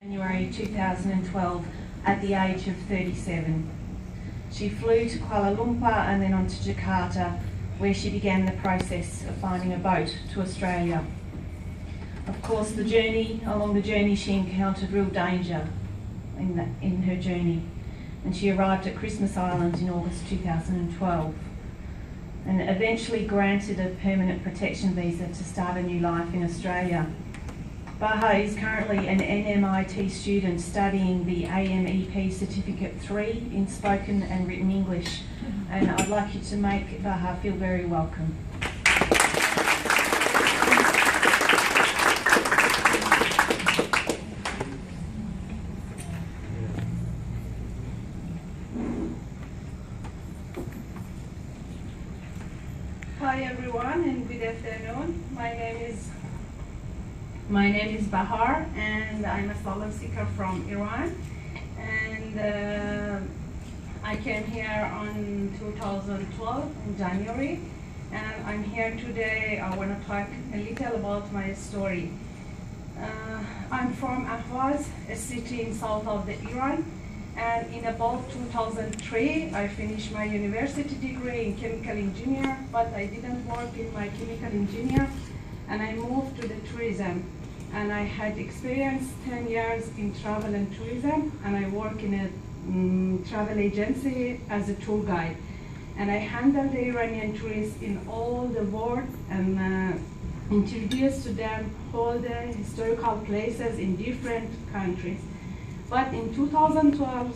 January 2012 at the age of 37. She flew to Kuala Lumpur and then on to Jakarta, where she began the process of finding a boat to Australia. Of course, along the journey she encountered real danger in her journey, and she arrived at Christmas Island in August 2012 and eventually granted a permanent protection visa to start a new life in Australia. Bahar is currently an NMIT student studying the AMEP Certificate 3 in spoken and written English, and I'd like you to make Bahar feel very welcome. Hi everyone and good afternoon. My name is Bahar and I'm a asylum seeker from Iran, and I came here on 2012 in January, and I'm here today. I want to talk a little about my story. I'm from Ahvaz, a city in south of the Iran, and in about 2003 I finished my university degree in chemical engineer, but I didn't work in my chemical engineer, and I moved to the tourism. And I had experienced 10 years in travel and tourism, and I work in a travel agency as a tour guide. And I handle the Iranian tourists in all the world and introduce to them all the historical places in different countries. But in 2012,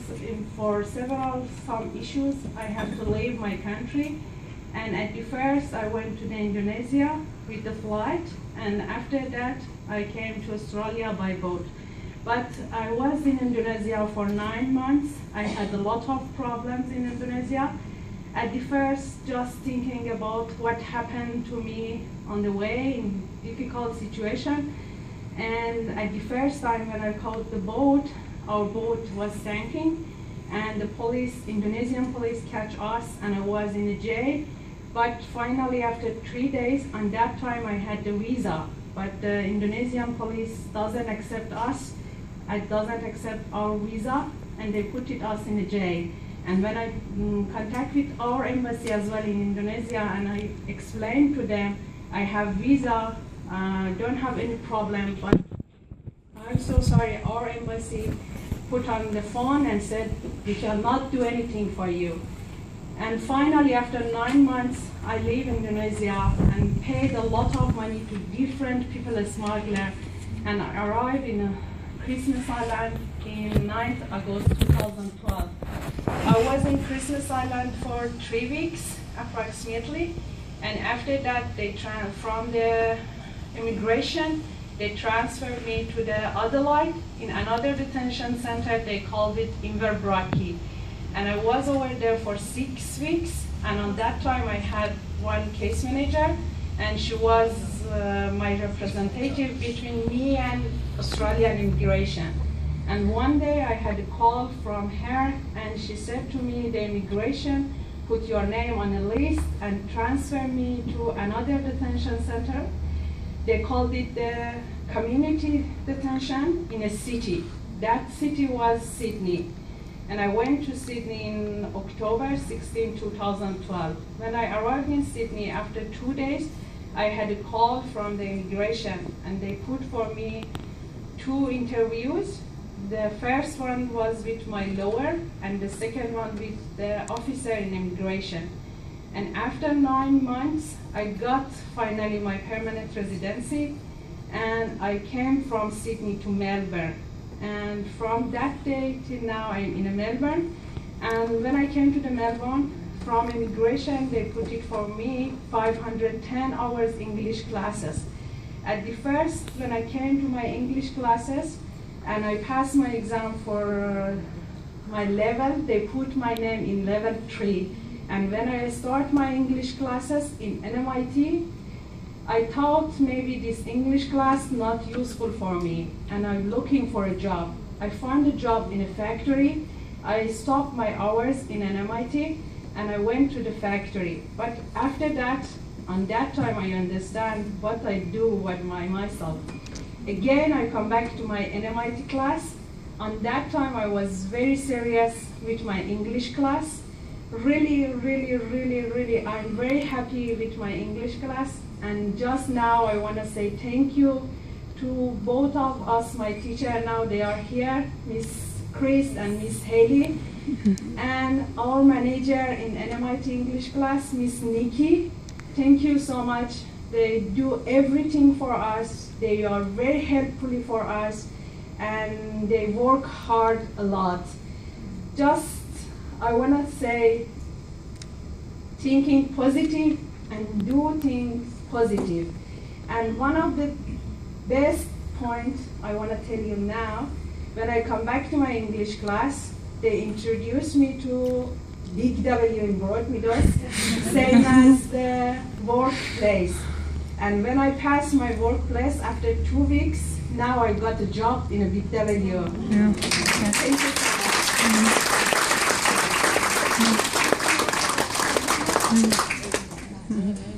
for some issues, I had to leave my country. And at the first, I went to Indonesia with the flight, and after that, I came to Australia by boat. But I was in Indonesia for 9 months. I had a lot of problems in Indonesia. At the first, just thinking about what happened to me on the way in difficult situation. And at the first time when I caught the boat, our boat was sinking, and the Indonesian police catch us, and I was in a jail. But finally, after 3 days, on that time I had the visa, but the Indonesian police doesn't accept us, it doesn't accept our visa, and they put us in a jail. And when I contact with our embassy as well in Indonesia, and I explained to them, I have visa, don't have any problem, but I'm so sorry, our embassy put on the phone and said, we cannot do anything for you. And finally, after 9 months, I leave Indonesia and paid a lot of money to different people, a smuggler, and I arrived in Christmas Island in 9th August 2012. I was in Christmas Island for 3 weeks, approximately, and after that, from the immigration, they transferred me to the Adelaide in another detention center. They called it Inverbraki. And I was over there for 6 weeks, and on that time I had one case manager, and she was my representative between me and Australian immigration. And one day I had a call from her, and she said to me, the immigration put your name on a list and transfer me to another detention center. They called it the community detention in a city. That city was Sydney. And I went to Sydney in October 16, 2012. When I arrived in Sydney, after 2 days, I had a call from the immigration, and they put for me 2 interviews. The first one was with my lawyer, and the second one with the officer in immigration. And after 9 months, I got finally my permanent residency, and I came from Sydney to Melbourne. And from that day till now, I'm in Melbourne. And when I came to the Melbourne, from immigration, they put it for me 510 hours English classes. At the first, when I came to my English classes, and I passed my exam for my level, they put my name in level 3. And when I start my English classes in NMIT, I thought maybe this English class not useful for me, and I'm looking for a job. I found a job in a factory. I stopped my hours in an MIT, and I went to the factory. But after that, on that time, I understand what I do with myself. again, I come back to my NMIT class. On that time, I was very serious with my English class. Really, I'm very happy with my English class. And just now, I want to say thank you to both of us, my teacher. Now they are here, Miss Chris and Miss Haley, and our manager in NMIT English class, Miss Nikki. Thank you so much. They do everything for us. They are very helpful for us, and they work hard a lot. Just, I want to say, thinking positive and do things positive. And one of the best points I want to tell you now, when I come back to my English class, they introduced me to Big W in Broadmeadows, same as the workplace. And when I passed my workplace after 2 weeks, now I got a job in a Big W. Yeah. Thank you so much.